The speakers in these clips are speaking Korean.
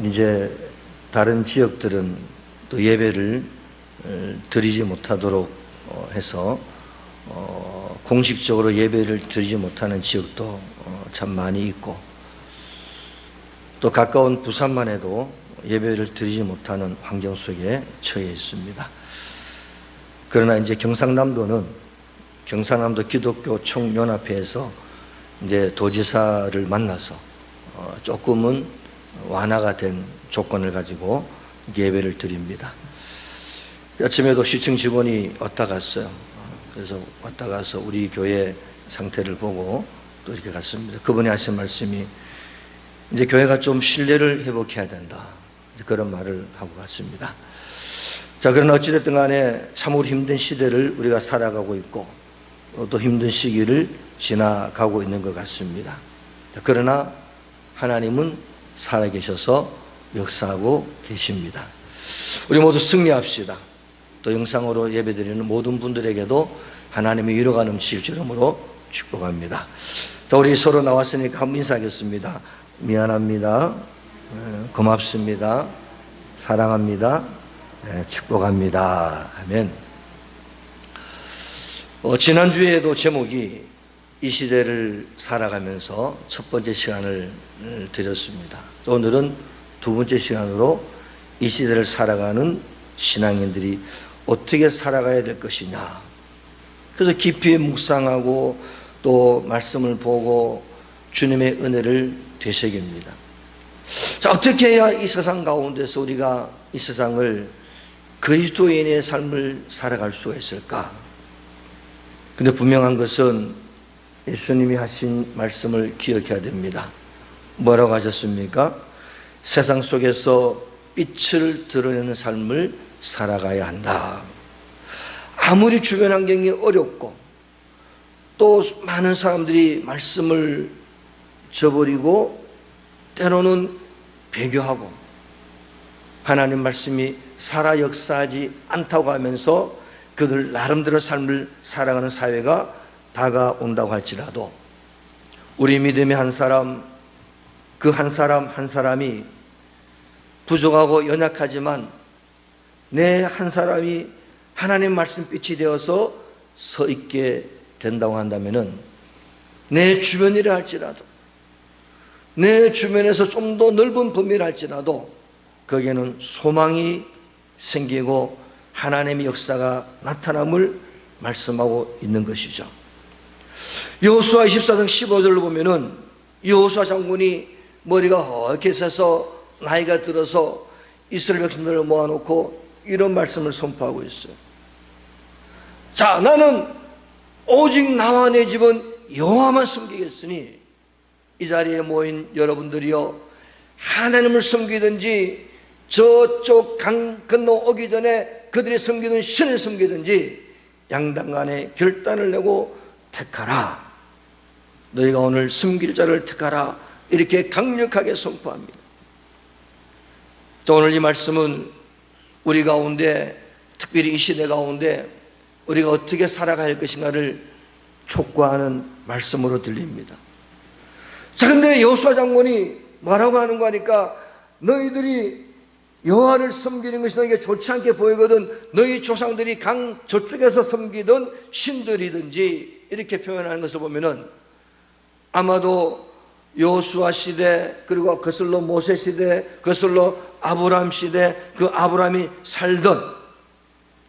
이제 다른 지역들은 또 예배를 드리지 못하도록 해서 공식적으로 예배를 드리지 못하는 지역도 참 많이 있고, 또 가까운 부산만 해도 예배를 드리지 못하는 환경 속에 처해 있습니다. 그러나 이제 경상남도 기독교 총연합회에서 이제 도지사를 만나서 조금은 완화가 된 조건을 가지고 예배를 드립니다. 아침에도 시청 직원이 왔다 갔어요. 그래서 왔다 가서 우리 교회 상태를 보고 또 이렇게 갔습니다. 그분이 하신 말씀이 이제 교회가 좀 신뢰를 회복해야 된다, 그런 말을 하고 갔습니다. 자, 그러나 어찌됐든 간에 참으로 힘든 시대를 우리가 살아가고 있고 또 힘든 시기를 지나가고 있는 것 같습니다. 자, 그러나 하나님은 살아계셔서 역사하고 계십니다. 우리 모두 승리합시다. 또 영상으로 예배드리는 모든 분들에게도 하나님의 위로가 넘칠 줄로 축복합니다. 자, 우리 서로 나왔으니까 한번 인사하겠습니다. 미안합니다. 고맙습니다. 사랑합니다. 축복합니다. 아멘. 지난주에도 제목이 이 시대를 살아가면서 첫 번째 시간을 드렸습니다. 오늘은 두 번째 시간으로 이 시대를 살아가는 신앙인들이 어떻게 살아가야 될 것이냐. 그래서 깊이 묵상하고 또 말씀을 보고 주님의 은혜를 되새깁니다. 자, 어떻게 해야 이 세상 가운데서 우리가 이 세상을 그리스도인의 삶을 살아갈 수가 있을까? 근데 분명한 것은 예수님이 하신 말씀을 기억해야 됩니다. 뭐라고 하셨습니까? 세상 속에서 빛을 드러내는 삶을 살아가야 한다. 아무리 주변 환경이 어렵고 또 많은 사람들이 말씀을 저버리고 때로는 배교하고 하나님 말씀이 살아 역사하지 않다고 하면서 그들 나름대로 삶을 살아가는 사회가 다가온다고 할지라도 우리 믿음의 한 사람, 그 한 사람 한 사람이 부족하고 연약하지만 내 한 사람이 하나님 말씀 빛이 되어서 서 있게 된다고 한다면은 내 주변이라 할지라도 내 주변에서 좀 더 넓은 범위를 할지라도 거기에는 소망이 생기고 하나님의 역사가 나타남을 말씀하고 있는 것이죠. 여호수아 24장 15절로 보면은 여호수아 장군이 머리가 허옇게 서서 나이가 들어서 이스라엘 백성들을 모아놓고 이런 말씀을 선포하고 있어요. 자, 나는 오직 나와 내 집은 여호와만 섬기겠으니 이 자리에 모인 여러분들이요, 하나님을 섬기든지 저쪽 강 건너 오기 전에 그들이 섬기던 신을 섬기든지 양당간에 결단을 내고 택하라. 너희가 오늘 섬길 자를 택하라. 이렇게 강력하게 선포합니다. 자, 오늘 이 말씀은 우리 가운데, 특별히 이 시대 가운데 우리가 어떻게 살아가야 할 것인가를 촉구하는 말씀으로 들립니다. 자, 근데 여호수아 장군이 뭐라고 하는 거 하니까 너희들이 여호와를 섬기는 것이 너희에게 좋지 않게 보이거든 너희 조상들이 강 저쪽에서 섬기던 신들이든지 이렇게 표현하는 것을 보면은 아마도 여호수아 시대, 그리고 거슬러 모세 시대, 거슬러 아브라함 시대, 그 아브라함이 살던,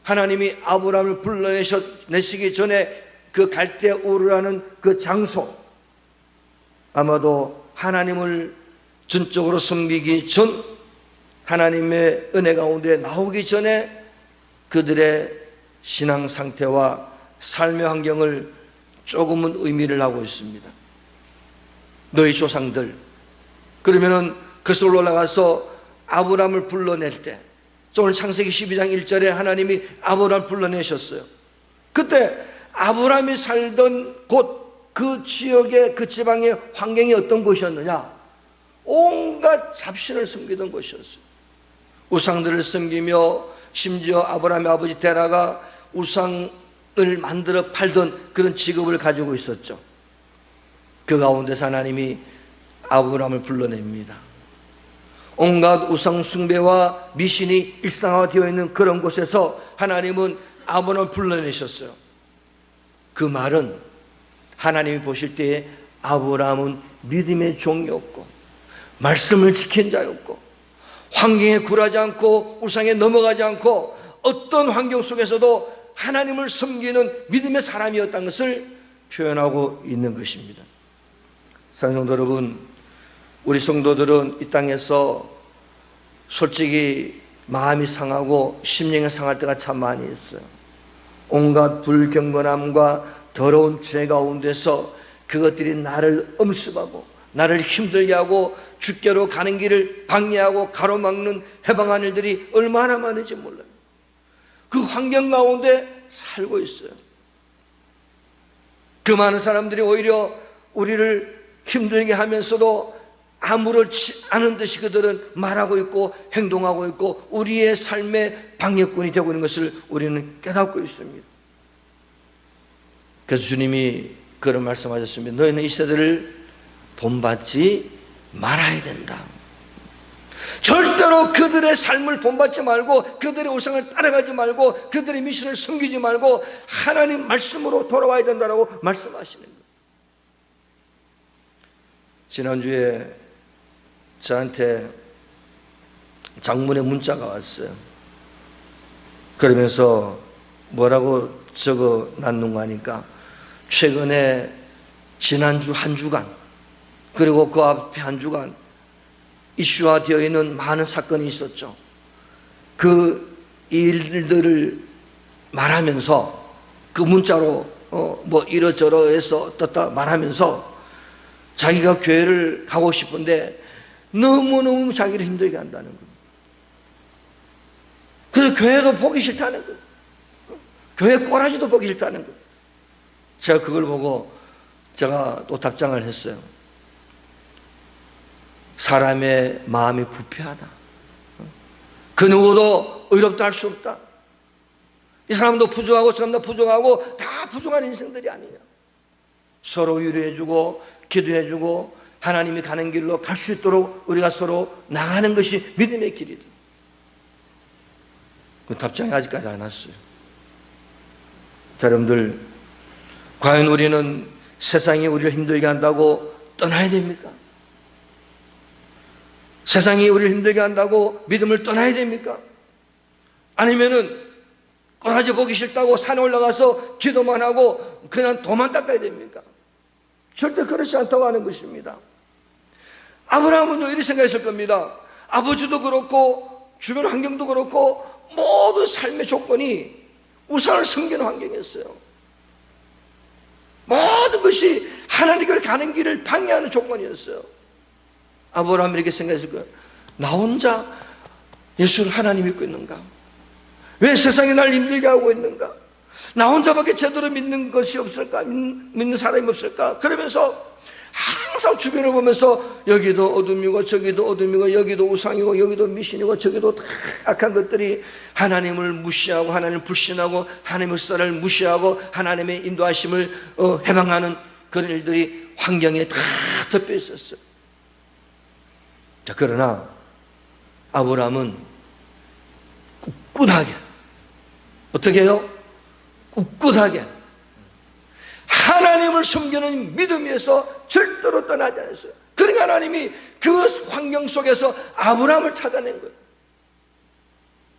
하나님이 아브라함을 불러내시기 전에 그 갈대 우르라는 그 장소, 아마도 하나님을 전적으로 섬기기 전, 하나님의 은혜 가운데 나오기 전에 그들의 신앙 상태와 삶의 환경을 조금은 의미를 하고 있습니다. 너희 조상들, 그러면은 그것을 올라가서 아브라함을 불러낼 때, 오늘 창세기 12장 1절에 하나님이 아브라함을 불러내셨어요. 그때 아브라함이 살던 곳, 그 지역의 그 지방의 환경이 어떤 곳이었느냐? 온갖 잡신을 섬기던 곳이었어요. 우상들을 섬기며 심지어 아브라함의 아버지 데라가 우상을 만들어 팔던 그런 직업을 가지고 있었죠. 그 가운데서 하나님이 아브라함을 불러냅니다. 온갖 우상 숭배와 미신이 일상화되어 있는 그런 곳에서 하나님은 아브라함을 불러내셨어요. 그 말은 하나님이 보실 때에 아브라함은 믿음의 종이었고 말씀을 지킨 자였고 환경에 굴하지 않고 우상에 넘어가지 않고 어떤 환경 속에서도 하나님을 섬기는 믿음의 사람이었다는 것을 표현하고 있는 것입니다. 사랑하는 성도 여러분, 우리 성도들은 이 땅에서 솔직히 마음이 상하고 심령이 상할 때가 참 많이 있어요. 온갖 불경건함과 더러운 죄 가운데서 그것들이 나를 엄습하고 나를 힘들게 하고 주께로 가는 길을 방해하고 가로막는 해방하는 일들이 얼마나 많은지 몰라요. 그 환경 가운데 살고 있어요. 그 많은 사람들이 오히려 우리를 힘들게 하면서도 아무렇지 않은 듯이 그들은 말하고 있고 행동하고 있고 우리의 삶의 방해꾼이 되고 있는 것을 우리는 깨닫고 있습니다. 그래서 주님이 그런 말씀하셨습니다. 너희는 이 세대를 본받지 말아야 된다. 절대로 그들의 삶을 본받지 말고 그들의 우상을 따라가지 말고 그들의 미신을 섬기지 말고 하나님 말씀으로 돌아와야 된다고 말씀하시는 거예요. 지난주에 저한테 장문의 문자가 왔어요. 그러면서 뭐라고 적어 놨는가 하니까 최근에 지난주 한 주간 그리고 그 앞에 한 주간 이슈화되어 있는 많은 사건이 있었죠. 그 일들을 말하면서 그 문자로 뭐 이러저러 해서 떴다 말하면서 자기가 교회를 가고 싶은데 너무너무 자기를 힘들게 한다는 거예요. 그래서 교회도 보기 싫다는 거예요. 교회 꼬라지도 보기 싫다는 거예요. 제가 그걸 보고 제가 또 답장을 했어요. 사람의 마음이 부패하다. 그 누구도 의롭다 할 수 없다. 이 사람도 부족하고 저 사람도 부족하고 다 부족한 인생들이 아니냐. 서로 위로해주고 기도해주고 하나님이 가는 길로 갈 수 있도록 우리가 서로 나가는 것이 믿음의 길이다. 그 답장이 아직까지 안 왔어요. 자, 여러분들, 과연 우리는 세상이 우리를 힘들게 한다고 떠나야 됩니까? 세상이 우리를 힘들게 한다고 믿음을 떠나야 됩니까? 아니면은 꼬라지 보기 싫다고 산에 올라가서 기도만 하고 그냥 도만 닦아야 됩니까? 절대 그렇지 않다고 하는 것입니다. 아브라함은 이렇게 생각했을 겁니다. 아버지도 그렇고 주변 환경도 그렇고 모든 삶의 조건이 우상을 섬기는 환경이었어요. 모든 것이 하나님께 가는 길을 방해하는 조건이었어요. 아브라함이 이렇게 생각했을 거예요. 나 혼자 예수를 하나님 믿고 있는가? 왜 세상이 날 힘들게 하고 있는가? 나 혼자밖에 제대로 믿는 것이 없을까? 믿는 사람이 없을까? 그러면서 항상 주변을 보면서 여기도 어둠이고 저기도 어둠이고 여기도 우상이고 여기도 미신이고 저기도 다 악한 것들이 하나님을 무시하고 하나님을 불신하고 하나님의 역사를 무시하고 하나님의 인도하심을 해방하는 그런 일들이 환경에 다 덮여 있었어요. 자, 그러나 아브라함은 꿋꿋하게 어떻게 해요? 꿋꿋하게 하나님을 섬기는 믿음 위에서 절대로 떠나지 않았어요. 그러니까 하나님이 그 환경 속에서 아브라함을 찾아낸 거예요.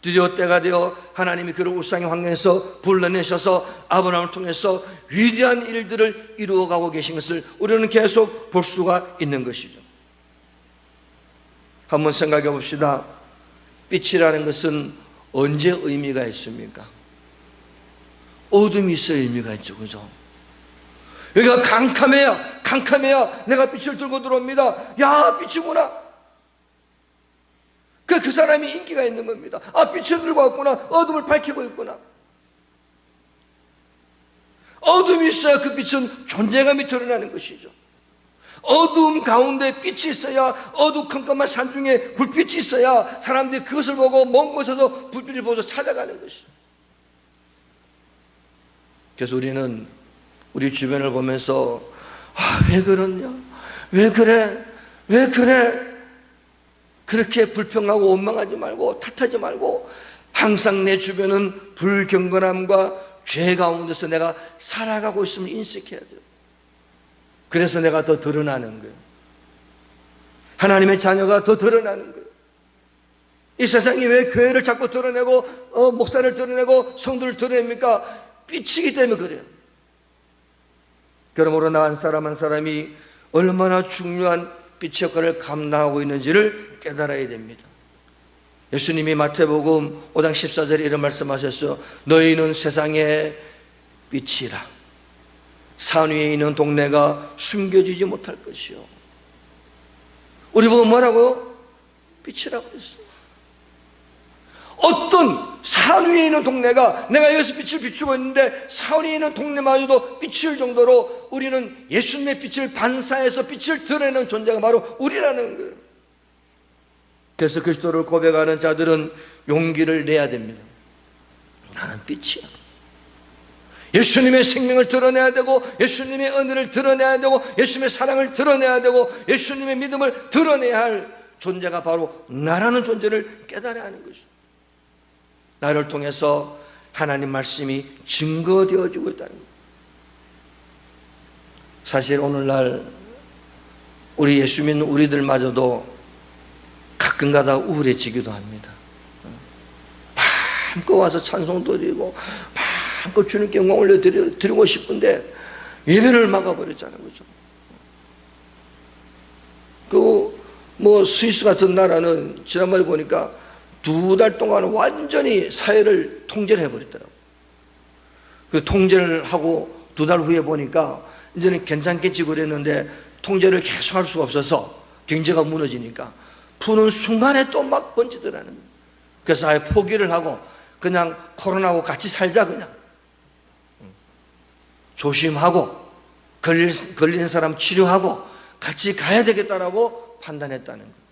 드디어 때가 되어 하나님이 그런 우상의 환경에서 불러내셔서 아브라함을 통해서 위대한 일들을 이루어가고 계신 것을 우리는 계속 볼 수가 있는 것이죠. 한번 생각해 봅시다. 빛이라는 것은 언제 의미가 있습니까? 어둠이 있어야 의미가 있죠. 그죠? 여기가 캄캄해야 내가 빛을 들고 들어옵니다. 야, 빛이구나. 그 사람이 인기가 있는 겁니다. 아, 빛을 들고 왔구나. 어둠을 밝히고 있구나. 어둠이 있어야 그 빛은 존재감이 드러나는 것이죠. 어두움 가운데 빛이 있어야, 어두컴컴한 산중에 불빛이 있어야 사람들이 그것을 보고 먼 곳에서 불빛을 보고 찾아가는 것이죠. 그래서 우리는 우리 주변을 보면서 왜 그러냐? 왜 그래? 왜 그래? 그렇게 불평하고 원망하지 말고 탓하지 말고 항상 내 주변은 불경건함과 죄 가운데서 내가 살아가고 있음을 인식해야 돼요. 그래서 내가 더 드러나는 거예요. 하나님의 자녀가 더 드러나는 거예요. 이 세상이 왜 교회를 자꾸 드러내고 목사를 드러내고 성도를 드러냅니까? 삐치기 때문에 그래요. 그러므로 나 한 사람 한 사람이 얼마나 중요한 빛의 역할을 감당하고 있는지를 깨달아야 됩니다. 예수님이 마태복음 5장 14절에 이런 말씀하셨어요. 너희는 세상의 빛이라. 산 위에 있는 동네가 숨겨지지 못할 것이요. 우리 보고 뭐라고요? 빛이라고 했어요. 어떤 산 위에 있는 동네가 내가 여기서 빛을 비추고 있는데 산 위에 있는 동네마저도 비출 정도로 우리는 예수님의 빛을 반사해서 빛을 드러내는 존재가 바로 우리라는 거예요. 그래서 그리스도를 고백하는 자들은 용기를 내야 됩니다. 나는 빛이야. 예수님의 생명을 드러내야 되고 예수님의 은혜를 드러내야 되고 예수님의 사랑을 드러내야 되고 예수님의 믿음을 드러내야 할 존재가 바로 나라는 존재를 깨달아야 하는 것이죠. 나를 통해서 하나님 말씀이 증거되어지고 있다는 거예요. 사실 오늘날 우리 예수 믿는 우리들마저도 가끔가다 우울해지기도 합니다. 마음껏 와서 찬송도 드리고 마음껏 주님께 영광 올려드리고 싶은데 예배를 막아버렸잖아요. 그죠? 스위스 같은 나라는 지난번에 보니까 2달 동안 완전히 사회를 통제를 해버렸더라고요. 그 통제를 하고 2달 후에 보니까 이제는 괜찮겠지 그랬는데 통제를 계속 할 수가 없어서 경제가 무너지니까 푸는 순간에 또 막 번지더라는 거예요. 그래서 아예 포기를 하고 그냥 코로나하고 같이 살자 그냥. 조심하고 걸린 사람 치료하고 같이 가야 되겠다라고 판단했다는 거예요.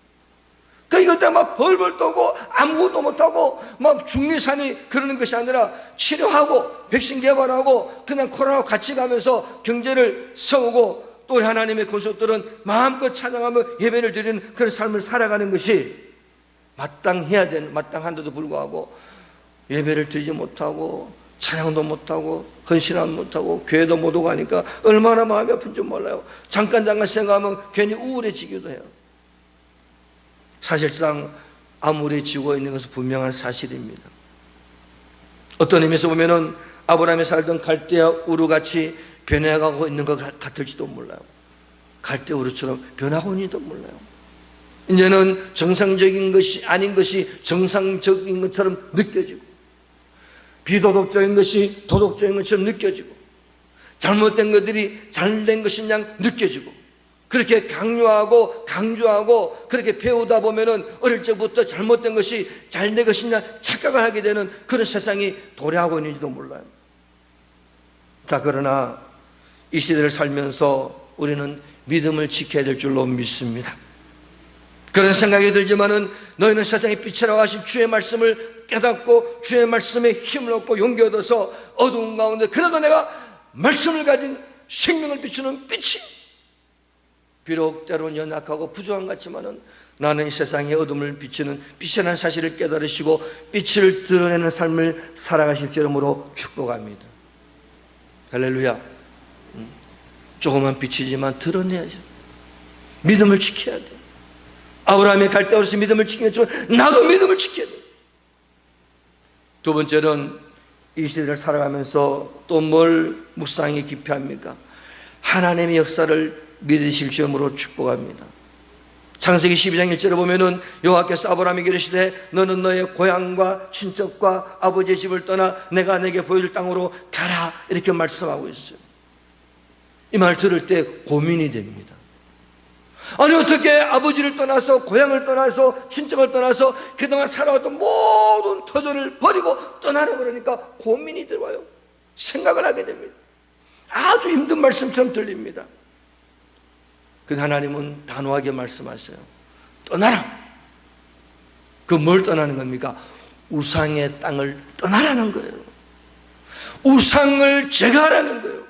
이것 때문에 막 벌벌 떠고 아무것도 못하고 막 중리산이 그러는 것이 아니라 치료하고 백신 개발하고 그냥 코로나와 같이 가면서 경제를 세우고 또 하나님의 권속들은 마음껏 찬양하며 예배를 드리는 그런 삶을 살아가는 것이 마땅한데도 불구하고 예배를 드리지 못하고 찬양도 못하고 헌신도 못하고 교회도 못 오고 하니까 얼마나 마음이 아픈지 몰라요. 잠깐 생각하면 괜히 우울해지기도 해요. 사실상 암울해지고 있는 것은 분명한 사실입니다. 어떤 의미에서 보면은 아브라함이 살던 갈대아 우르같이 변해가고 있는 것 같을지도 몰라요. 갈대아 우르처럼 변하고 있는지도 몰라요. 이제는 정상적인 것이 아닌 것이 정상적인 것처럼 느껴지고 비도덕적인 것이 도덕적인 것처럼 느껴지고 잘못된 것들이 잘된 것인 양 느껴지고 그렇게 강요하고 강조하고 그렇게 배우다 보면은 어릴 적부터 잘못된 것이 잘된 것이냐 착각을 하게 되는 그런 세상이 도래하고 있는지도 몰라요. 자, 그러나 이 시대를 살면서 우리는 믿음을 지켜야 될 줄로 믿습니다. 그런 생각이 들지만은 너희는 세상의 빛이라고 하신 주의 말씀을 깨닫고 주의 말씀에 힘을 얻고 용기 얻어서 어두운 가운데 그래도 내가 말씀을 가진 생명을 비추는 빛이 비록 때로는 연약하고 부족한 것 같지만은 나는 이 세상의 어둠을 비추는 빛이라는 사실을 깨달으시고 빛을 드러내는 삶을 살아가실 줄로 축복합니다. 할렐루야. 조그만 빛이지만 드러내야죠. 믿음을 지켜야 돼. 아브라함이 갈대아우르에서 믿음을 지키겠지만 나도 믿음을 지켜야 돼. 두 번째는 이 시대를 살아가면서 또 뭘 묵상이 깊이 합니까? 하나님의 역사를 믿으실 점으로 축복합니다. 창세기 12장 1절에 보면은 여호와께서 아브라함에게 이르시되 너는 너의 고향과 친척과 아버지의 집을 떠나 내가 내게 보여줄 땅으로 가라 이렇게 말씀하고 있어요. 이 말 들을 때 고민이 됩니다. 아니 어떻게 아버지를 떠나서 고향을 떠나서 친척을 떠나서 그동안 살아왔던 모든 터전을 버리고 떠나려 그러니까 고민이 들어와요. 생각을 하게 됩니다. 아주 힘든 말씀처럼 들립니다. 그 하나님은 단호하게 말씀하세요. 떠나라. 그 뭘 떠나는 겁니까? 우상의 땅을 떠나라는 거예요. 우상을 제거하라는 거예요.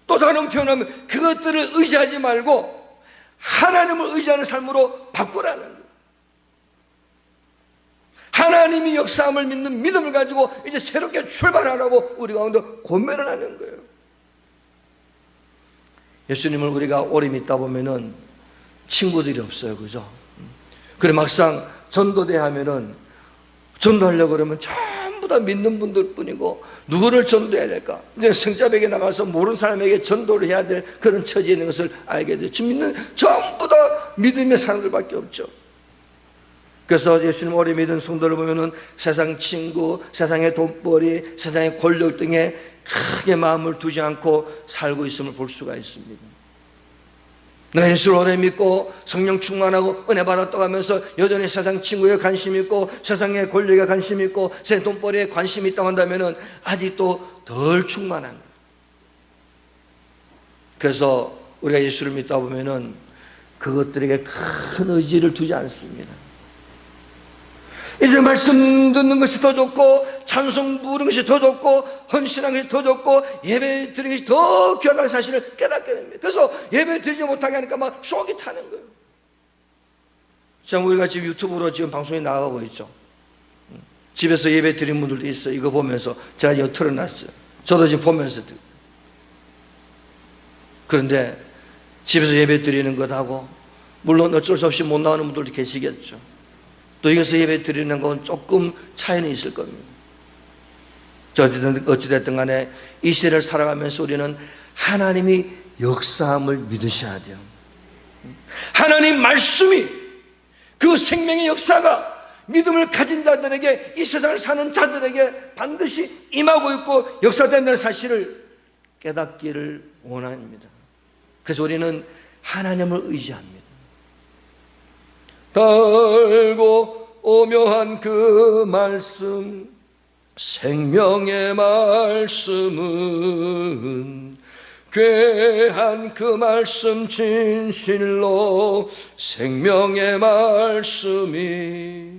또 다른 표현하면 그것들을 의지하지 말고 하나님을 의지하는 삶으로 바꾸라는 거예요. 하나님이 역사함을 믿는 믿음을 가지고 이제 새롭게 출발하라고 우리 가운데 권면을 하는 거예요. 예수님을 우리가 오래 믿다 보면은 친구들이 없어요. 그죠? 그래 막상 전도대 하면은 전도하려고 그러면 전부 다 믿는 분들 뿐이고 누구를 전도해야 될까? 이제 성자백에 나가서 모르는 사람에게 전도를 해야 될 그런 처지에 있는 것을 알게 돼요. 지금 믿는 전부 다 믿음의 사람들밖에 없죠. 그래서 예수님 오래 믿은 성도를 보면은 세상 친구, 세상의 돈벌이, 세상의 권력 등에 크게 마음을 두지 않고 살고 있음을 볼 수가 있습니다. 내가 예수를 오래 믿고 성령 충만하고 은혜 받았다고 하면서 여전히 세상 친구에 관심 있고 세상의 권력에 관심 있고 세상 돈벌이에 관심이 있다고 한다면 아직도 덜 충만한 거예요. 그래서 우리가 예수를 믿다 보면 그것들에게 큰 의지를 두지 않습니다. 이제 말씀 듣는 것이 더 좋고 찬송 부르는 것이 더 좋고 헌신하는 것이 더 좋고 예배 드리는 것이 더 귀하다는 사실을 깨닫게 됩니다. 그래서 예배 드리지 못하게 하니까 막 속이 타는 거예요. 자, 우리가 지금 유튜브로 지금 방송이 나가고 있죠. 집에서 예배 드리는 분들도 있어요. 이거 보면서 제가 이거 틀어놨어요. 저도 지금 보면서 그런데 집에서 예배 드리는 것하고 물론 어쩔 수 없이 못 나오는 분들도 계시겠죠. 또 이것을 예배 드리는 건 조금 차이는 있을 겁니다. 어찌됐든 간에 이 시대를 살아가면서 우리는 하나님이 역사함을 믿으셔야 돼요. 하나님 말씀이 그 생명의 역사가 믿음을 가진 자들에게 이 세상을 사는 자들에게 반드시 임하고 있고 역사된다는 사실을 깨닫기를 원합니다. 그래서 우리는 하나님을 의지합니다. 달고 오묘한 그 말씀 생명의 말씀은 괴한 그 말씀 진실로 생명의 말씀이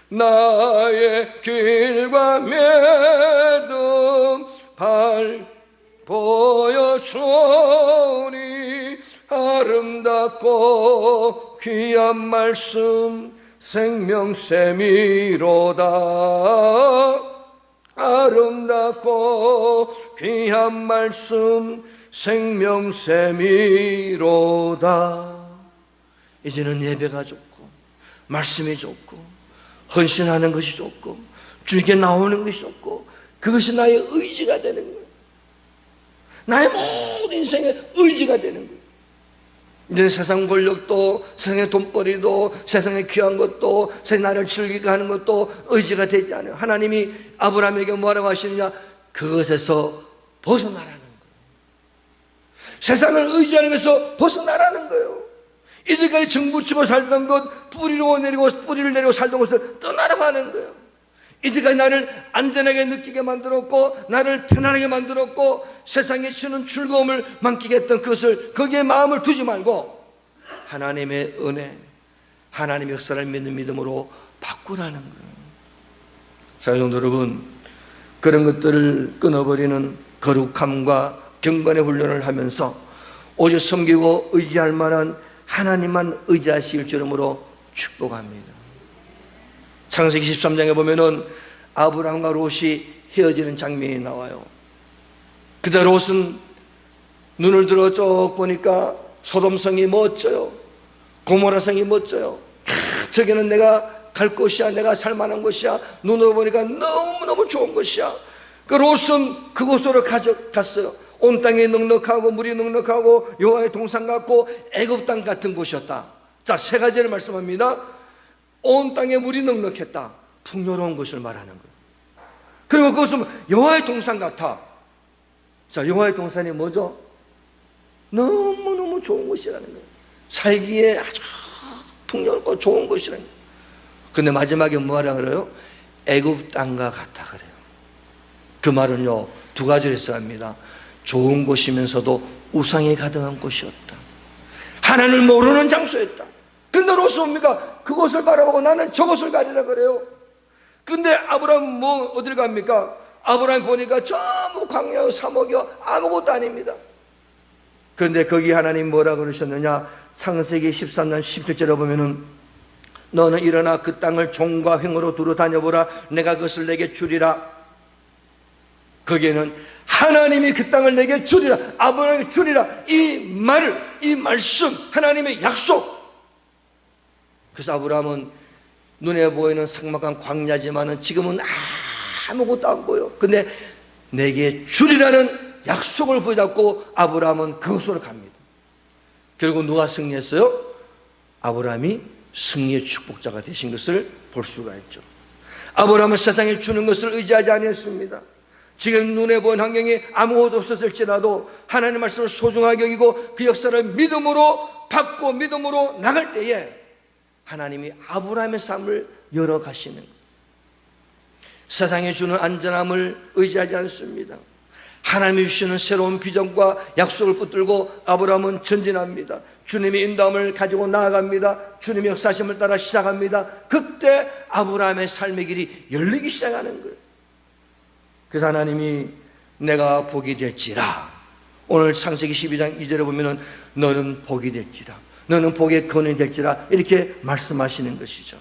나의 길과 믿음 발 보여주니 아름답고 귀한 말씀 생명샘이로다. 아름답고 귀한 말씀 생명샘이로다. 이제는 예배가 좋고 말씀이 좋고 헌신하는 것이 좋고 주님께 나오는 것이 좋고 그것이 나의 의지가 되는 거예요. 나의 모든 인생의 의지가 되는 거예요. 이제 세상 권력도 세상의 돈벌이도 세상의 귀한 것도 세상 나를 즐기게 하는 것도 의지가 되지 않아요. 하나님이 아브라함에게 뭐라고 하시느냐? 그것에서 벗어나라는 거예요. 세상을 의지하는 것에서 벗어나라는 거예요. 이제까지 정부치고 살던 것, 뿌리를 내리고 살던 것을 떠나라고 하는 거예요. 이제까지 나를 안전하게 느끼게 만들었고 나를 편안하게 만들었고 세상에 주는 즐거움을 만끽 했던 그것을 거기에 마음을 두지 말고 하나님의 은혜, 하나님의 역사를 믿는 믿음으로 바꾸라는 거예요. 사랑하는 여러분, 그런 것들을 끊어버리는 거룩함과 경건의 훈련을 하면서 오직 섬기고 의지할 만한 하나님만 의지하실 줄으로 축복합니다. 창세기 13장에 보면은 아브라함과 롯이 헤어지는 장면이 나와요. 그때 롯은 눈을 들어 쭉 보니까 소돔성이 멋져요. 고모라성이 멋져요. 저기는 내가 갈 곳이야. 내가 살 만한 곳이야. 눈으로 보니까 너무너무 좋은 곳이야. 그 롯은 그곳으로 갔어요. 온 땅이 넉넉하고 물이 넉넉하고 여호와의 동산 같고 애굽 땅 같은 곳이었다. 자, 세 가지를 말씀합니다. 온 땅에 물이 넉넉했다. 풍요로운 것을 말하는 거예요. 그리고 그것은 여호와의 동산 같아. 자, 여호와의 동산이 뭐죠? 너무너무 좋은 곳이라는 거예요. 살기에 아주 풍요롭고 좋은 곳이라는 거예요. 근데 마지막에 뭐라 그래요? 애굽 땅과 같다 그래요. 그 말은요, 두 가지를 써야 합니다. 좋은 곳이면서도 우상이 가득한 곳이었다. 하나님을 모르는 장소였다. 근데 롯은 뭡니까? 그곳을 바라보고 나는 저곳을 가리라 그래요. 근데 아브라함은 어딜 갑니까? 아브라함 보니까 전부 광야요 사목이요 아무것도 아닙니다. 그런데 거기 하나님 뭐라 그러셨느냐? 창세기 13장 17절에 보면은 너는 일어나 그 땅을 종과 횡으로 두루 다녀보라. 내가 그것을 내게 주리라. 거기에는 하나님이 그 땅을 내게 주리라, 아브라함에게 주리라, 이 말을, 이 말씀, 하나님의 약속. 그래서 아브라함은 눈에 보이는 삭막한 광야지만은 지금은 아무것도 안 보여. 근데 내게 주리라는 약속을 붙잡고 아브라함은 그곳으로 갑니다. 결국 누가 승리했어요? 아브라함이 승리의 축복자가 되신 것을 볼 수가 있죠. 아브라함은 세상에 주는 것을 의지하지 않았습니다. 지금 눈에 보이는 환경이 아무것도 없었을지라도 하나님의 말씀을 소중하게 여기고 그 역사를 믿음으로 받고 믿음으로 나갈 때에 하나님이 아브라함의 삶을 열어가시는 거예요. 세상에 주는 안전함을 의지하지 않습니다. 하나님이 주시는 새로운 비전과 약속을 붙들고 아브라함은 전진합니다. 주님의 인도함을 가지고 나아갑니다. 주님의 역사심을 따라 시작합니다. 그때 아브라함의 삶의 길이 열리기 시작하는 거예요. 그래서 하나님이 내가 복이 될지라, 오늘 창세기 12장 2절에 보면은 너는 복이 될지라, 너는 복의 근원이 될지라, 이렇게 말씀하시는 것이죠.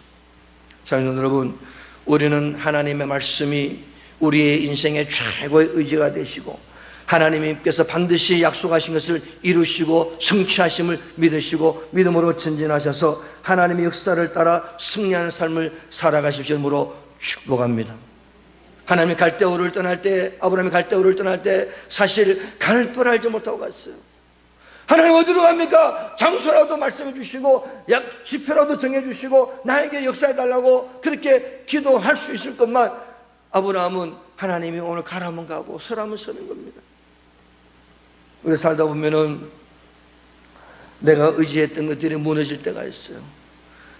사랑하는 여러분, 우리는 하나님의 말씀이 우리의 인생의 최고의 의지가 되시고 하나님께서 반드시 약속하신 것을 이루시고 성취하심을 믿으시고 믿음으로 전진하셔서 하나님의 역사를 따라 승리하는 삶을 살아가실 줄로 축복합니다. 하나님이 갈대우를 떠날 때, 아브라함이 갈대우를 떠날 때 사실 갈 뻔 알지 못하고 갔어요. 하나님 어디로 갑니까? 장소라도 말씀해 주시고 지표라도 정해 주시고 나에게 역사해 달라고 그렇게 기도할 수 있을 것만, 아브라함은 하나님이 오늘 가라면 가고 서라면 서는 겁니다. 우리 살다 보면은 내가 의지했던 것들이 무너질 때가 있어요.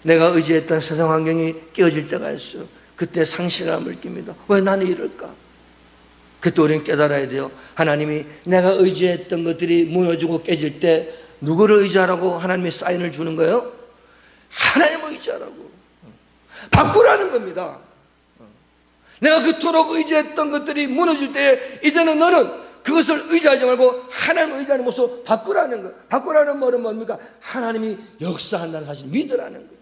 내가 의지했던 세상 환경이 깨어질 때가 있어요. 그때 상실감을 느낍니다. 왜 나는 이럴까? 그때 우리는 깨달아야 돼요. 하나님이 내가 의지했던 것들이 무너지고 깨질 때 누구를 의지하라고 하나님이 사인을 주는 거예요? 하나님을 의지하라고. 바꾸라는 겁니다. 내가 그토록 의지했던 것들이 무너질 때 이제는 너는 그것을 의지하지 말고 하나님을 의지하는 모습 바꾸라는 거예요. 바꾸라는 말은 뭡니까? 하나님이 역사한다는 사실을 믿으라는 거예요.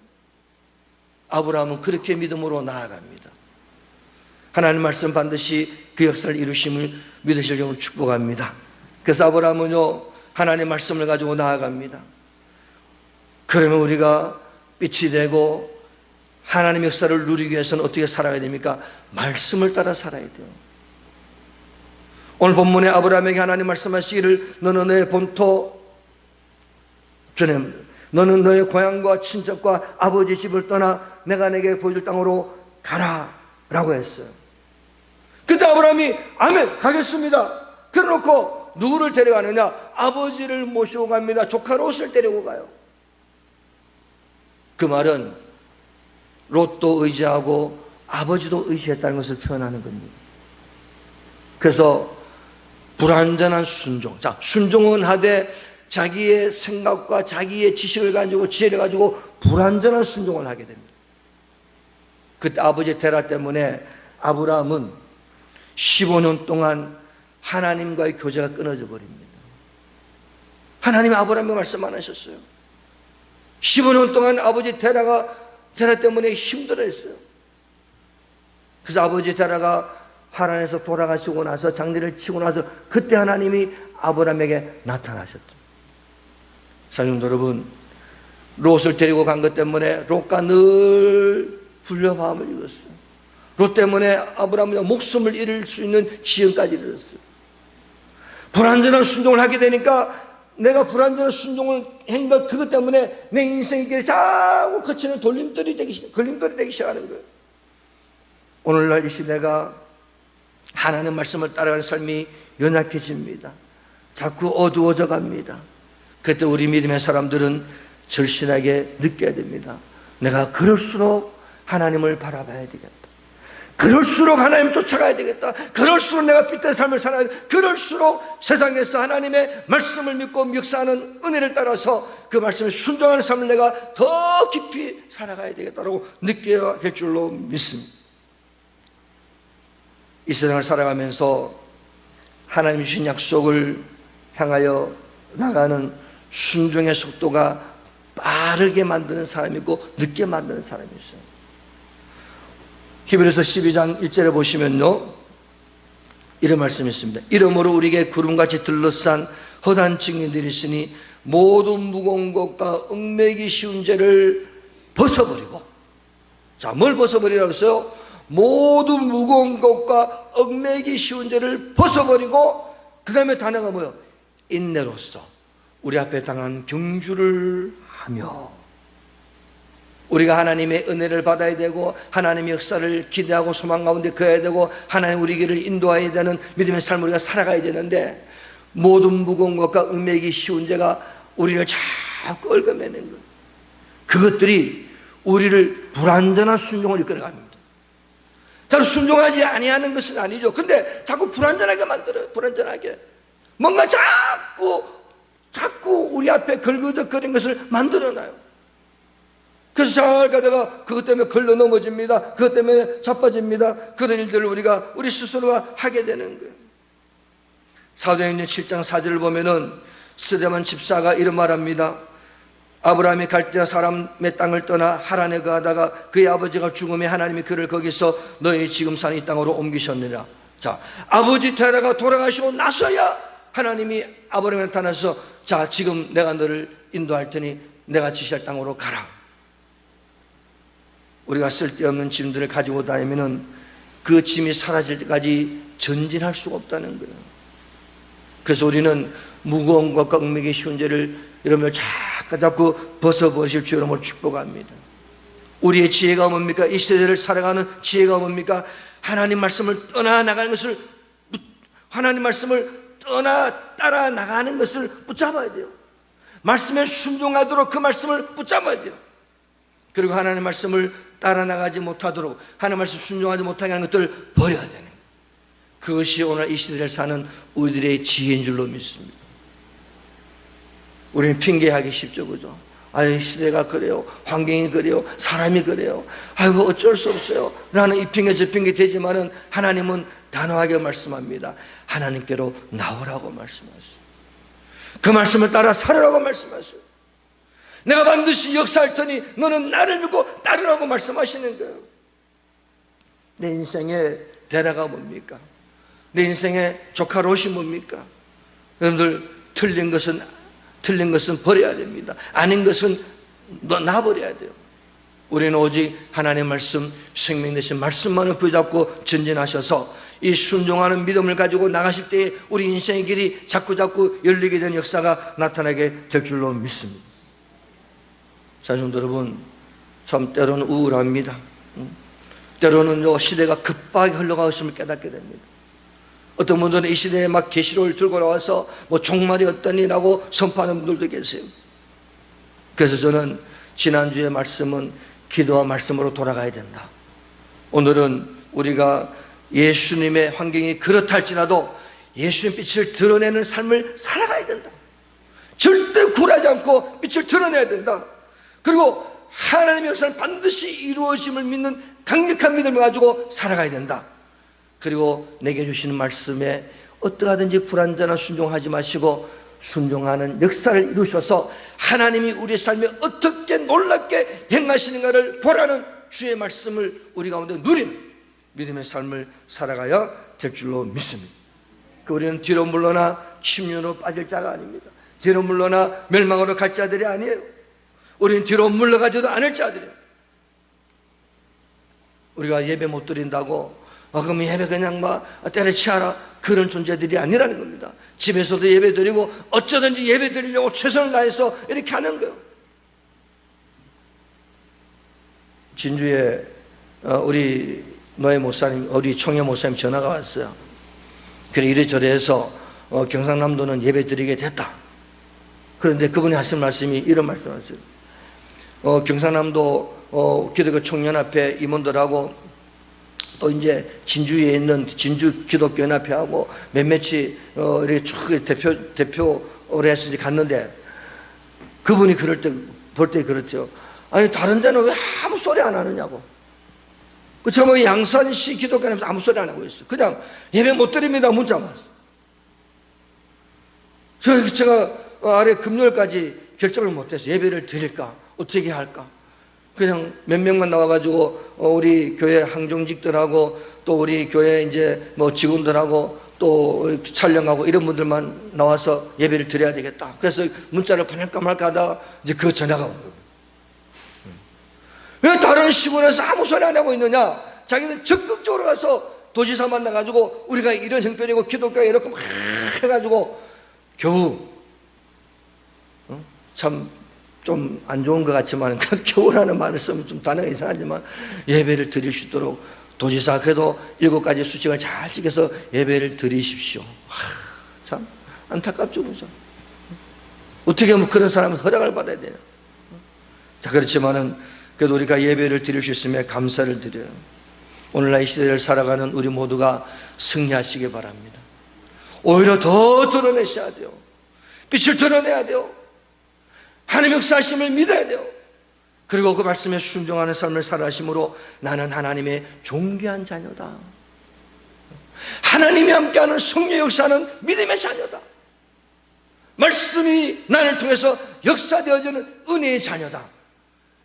아브라함은 그렇게 믿음으로 나아갑니다. 하나님 말씀 반드시 그 역사를 이루심을 믿으실 경우 축복합니다. 그래서 아브라함은요, 하나님의 말씀을 가지고 나아갑니다. 그러면 우리가 빛이 되고 하나님의 역사를 누리기 위해서는 어떻게 살아야 됩니까? 말씀을 따라 살아야 돼요. 오늘 본문에 아브라함에게 하나님 말씀하시기를 너는 너의 본토, 너는 너의 고향과 친척과 아버지 집을 떠나 내가 내게 보여줄 땅으로 가라 라고 했어요. 그때 아브라함이 아멘 가겠습니다. 그래놓고 누구를 데려가느냐? 아버지를 모시고 갑니다. 조카 롯을 데리고 가요. 그 말은 롯도 의지하고 아버지도 의지했다는 것을 표현하는 겁니다. 그래서 불완전한 순종. 자, 순종은 하되 자기의 생각과 자기의 지식을 가지고 지혜를 가지고 불완전한 순종을 하게 됩니다. 그때 아버지 테라 때문에 아브라함은 15년 동안 하나님과의 교제가 끊어져 버립니다. 하나님이 아브라함에게 말씀 안 하셨어요. 15년 동안 아버지 테라 때문에 힘들어했어요. 그래서 아버지 테라가 하란에서 돌아가시고 나서 장례를 치고 나서 그때 하나님이 아브라함에게 나타나셨죠. 사랑하는 여러분, 롯을 데리고 간 것 때문에 롯과 늘 불협화음을 이뤘어요. 롯 때문에 아브라함이 목숨을 잃을 수 있는 지경까지 이르렀어요. 불완전한 순종을 하게 되니까 내가 불완전한 순종을 한 것 그것 때문에 내 인생의 길에 자꾸 거치는 걸림돌이 되기 시작하는 거예요. 오늘날 이 시대가 하나님의 말씀을 따라가는 삶이 연약해집니다. 자꾸 어두워져 갑니다. 그때 우리 믿음의 사람들은 절실하게 느껴야 됩니다. 내가 그럴수록 하나님을 바라봐야 되겠다. 그럴수록 하나님 쫓아가야 되겠다. 그럴수록 내가 빛된 삶을 살아야 되겠다. 그럴수록 세상에서 하나님의 말씀을 믿고 역사하는 은혜를 따라서 그 말씀에 순종하는 삶을 내가 더 깊이 살아가야 되겠다고 느껴야 될 줄로 믿습니다. 이 세상을 살아가면서 하나님이 주신 약속을 향하여 나가는 순종의 속도가 빠르게 만드는 사람이 있고 늦게 만드는 사람이 있어요. 히브리서 12장 1절에 보시면요, 이런 말씀이 있습니다. 이러므로 우리에게 구름같이 둘러싼 허다한 증인들이 있으니 모든 무거운 것과 얽매이기 쉬운 죄를 벗어버리고, 자, 뭘 벗어버리라고 했어요? 모든 무거운 것과 얽매이기 쉬운 죄를 벗어버리고, 그 다음에 단어가 뭐예요? 인내로서 우리 앞에 당한 경주를 하며. 우리가 하나님의 은혜를 받아야 되고 하나님의 역사를 기대하고 소망 가운데 거해야 되고 하나님 우리 길을 인도해야 되는 믿음의 삶을 우리가 살아가야 되는데, 모든 무거운 것과 얽매이기 쉬운 죄가 우리를 자꾸 얽어매는 것, 그것들이 우리를 불완전한 순종을 이끌어갑니다. 잘 순종하지 아니하는 것은 아니죠. 근데 자꾸 불완전하게 만들어요. 불완전하게 뭔가 자꾸 우리 앞에 걸그덕거리는 것을 만들어놔요. 그래서 잘 가다가 그것 때문에 걸러 넘어집니다. 그것 때문에 자빠집니다. 그런 일들을 우리 스스로가 하게 되는 거예요. 사도행전 7장 4절을 보면은 스데반 집사가 이런 말합니다. 아브라함이 갈대아 사람의 땅을 떠나 하란에 거하다가 그의 아버지가 죽음에 하나님이 그를 거기서 너희 지금 사는 이 땅으로 옮기셨느니라. 자, 아버지 테라가 돌아가시고 나서야 하나님이 아브라함에 나타나서, 자, 지금 내가 너를 인도할 테니 내가 지시할 땅으로 가라. 우리가 쓸데없는 짐들을 가지고 다니면은 그 짐이 사라질 때까지 전진할 수가 없다는 거예요. 그래서 우리는 무거운 것과 얽매이기 쉬운 죄를 여러분을 자꾸 벗어버리실 주 여러분을 축복합니다. 우리의 지혜가 뭡니까? 이 시대를 살아가는 지혜가 뭡니까? 하나님 말씀을 떠나 나가는 것을, 하나님 말씀을 떠나 따라 나가는 것을 붙잡아야 돼요. 말씀에 순종하도록 그 말씀을 붙잡아야 돼요. 그리고 하나님 말씀을 따라 나가지 못하도록, 하나님 말씀 순종하지 못하게 하는 것들을 버려야 되는 거예요. 그것이 오늘 이 시대를 사는 우리들의 지혜인 줄로 믿습니다. 우리는 핑계하기 쉽죠, 그죠? 아유, 시대가 그래요, 환경이 그래요, 사람이 그래요, 아이고 어쩔 수 없어요. 나는 이 핑계 저 핑계 되지만은 하나님은 단호하게 말씀합니다. 하나님께로 나오라고 말씀하세요. 그 말씀을 따라 살으라고 말씀하세요. 내가 반드시 역사할 테니 너는 나를 믿고 따르라고 말씀하시는 거예요. 내 인생의 대라가 뭡니까? 내 인생의 조카롯이 뭡니까? 여러분들, 틀린 것은 버려야 됩니다. 아닌 것은 놔버려야 돼요. 우리는 오직 하나님의 말씀, 생명 되신 말씀만을 붙잡고 전진하셔서 이 순종하는 믿음을 가지고 나가실 때에 우리 인생의 길이 자꾸 열리게 되는 역사가 나타나게 될 줄로 믿습니다. 자성도 여러분, 참 때로는 우울합니다. 때로는 시대가 급하게 흘러가고 있음을 깨닫게 됩니다. 어떤 분들은 이 시대에 막 계시록을 들고 나와서 종말이 어떠니라고 선포하는 분들도 계세요. 그래서 저는 지난주의 말씀은 기도와 말씀으로 돌아가야 된다. 오늘은 우리가 예수님의 환경이 그렇다 할지라도 예수님 빛을 드러내는 삶을 살아가야 된다. 절대 굴하지 않고 빛을 드러내야 된다. 그리고 하나님의 역사는 반드시 이루어짐을 믿는 강력한 믿음을 가지고 살아가야 된다. 그리고 내게 주시는 말씀에 어떠하든지 불완전한 순종하지 마시고 순종하는 역사를 이루셔서 하나님이 우리의 삶에 어떻게 놀랍게 행하시는가를 보라는 주의 말씀을 우리 가운데 누리는 믿음의 삶을 살아가야 될 줄로 믿습니다. 우리는 뒤로 물러나 침륜으로 빠질 자가 아닙니다. 뒤로 물러나 멸망으로 갈 자들이 아니에요. 우리는 뒤로 물러가지도 않을 자들이에요. 우리가 예배 못 드린다고 그럼 예배 그냥 때려치워라, 그런 존재들이 아니라는 겁니다. 집에서도 예배 드리고 어쩌든지 예배 드리려고 최선을 다해서 이렇게 하는 거예요. 진주에 우리 노예 목사님, 우리 총회 목사님 전화가 왔어요. 그래 이래저래 해서 경상남도는 예배 드리게 됐다. 그런데 그분이 하신 말씀이 이런 말씀을 하셨어요. 경상남도 기독교 청년합회 임원들하고 또 이제 진주에 있는 진주 기독교연합회하고 몇몇이 이렇게 쭉 대표를 해서 갔는데 그분이 볼 때 그렇죠. 아니 다른 데는 왜 아무 소리 안 하느냐고. 그처럼 양산시 기독교연합회 아무 소리 안 하고 있어요. 그냥 예배 못 드립니다 문자 왔어요. 제가 아래 금요일까지 결정을 못해서 예배를 드릴까 어떻게 할까. 그냥 몇 명만 나와가지고 우리 교회 항종직들하고 또 우리 교회 이제 뭐 직원들하고 또 촬영하고 이런 분들만 나와서 예배를 드려야 되겠다. 그래서 문자를 보낼까 말까 하다가 이제 그 전화가 온 거예요. 왜 다른 시군에서 아무 소리 안 하고 있느냐? 자기는 적극적으로 가서 도지사 만나가지고 우리가 이런 형편이고 기독교가 이렇게 막 해가지고 겨우 참 좀 안 좋은 것 같지만 겨우라는 말을 쓰면 좀 단어가 이상하지만 예배를 드릴 수 있도록 도지사 그래도 7가지 수칙을 잘 지켜서 예배를 드리십시오. 참 안타깝죠, 그죠? 어떻게 하면 그런 사람은 허락을 받아야 돼요. 자, 그렇지만은 그래도 우리가 예배를 드릴 수 있으면 감사를 드려요. 오늘날 이 시대를 살아가는 우리 모두가 승리하시기 바랍니다. 오히려 더 드러내셔야 돼요. 빛을 드러내야 돼요. 하나님의 역사하심을 믿어야 돼요. 그리고 그 말씀에 순종하는 삶을 살아가심으로 나는 하나님의 존귀한 자녀다. 하나님이 함께하는 성령의 역사는 믿음의 자녀다. 말씀이 나를 통해서 역사되어지는 은혜의 자녀다.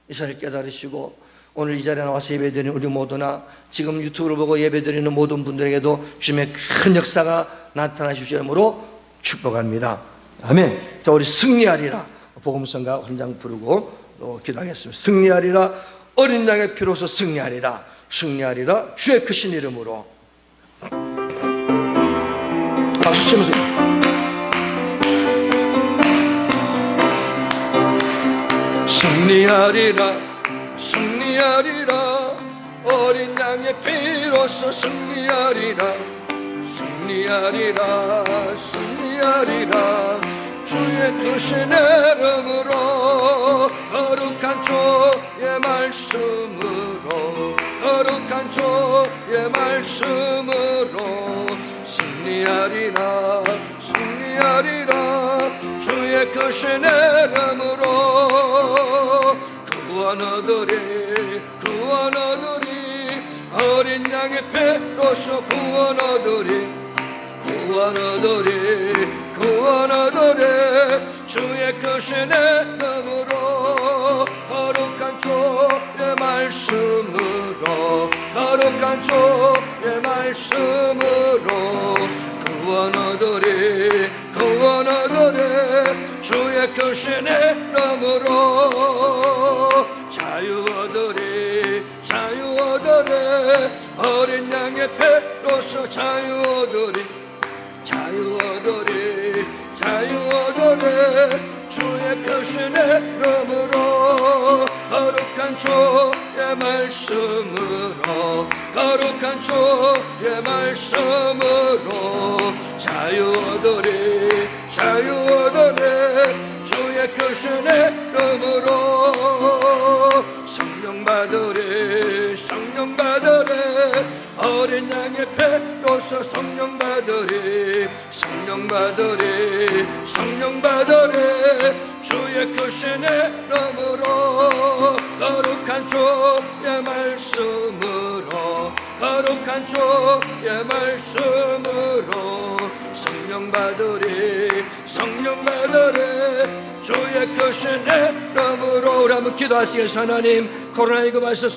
이 사실을 깨달으시고 오늘 이 자리에 나와서 예배드리는 우리 모두나 지금 유튜브를 보고 예배드리는 모든 분들에게도 주님의 큰 역사가 나타나시므로 축복합니다. 아멘. 자, 우리 승리하리라 복음성가 한장 부르고 또 기도하겠습니다. 승리하리라 어린 양의 피로서 승리하리라 승리하리라 주의 크신 이름으로. 박수 치면서 승리하리라 승리하리라 어린 양의 피로서 승리하리라 승리하리라 승리하리라 주의 크신 이름으로 거룩한 주의 말씀으로 거룩한 주의 말씀으로 승리하리라 승리하리라 주의 크신 이름으로 구원 얻으리 구원 얻으리 어린 양의 피로서 구원 얻으리 구원 얻으리 구원 얻으리 주의 크신 이름으로 거룩한 주의 말씀으로 거룩한 주의 말씀으로 구원 얻으리 구원 얻으리 주의 크신 이름으로 자유 얻으리 자유 얻으리 어린 양의 피로서 자유 얻으리 자유 얻으리 자유 얻으리 주의 크신 이름으로 거룩한 주의 말씀으로 거룩한 주의 말씀으로 자유 얻으리 자유 얻으리 주의 크신 이름으로 성령 받으리 성령 받으리 어린 양의 피로서 성령 받으리 성령 받으리 성령 받으리 주의 크신 이름으로 거룩한 주의 말씀으로 거룩한 주의 말씀으로 성령 받으리 성령 받으리 주의 크신 이름으로. 우리 한번 기도하시겠습니다. 하나님, 코로나19 말씀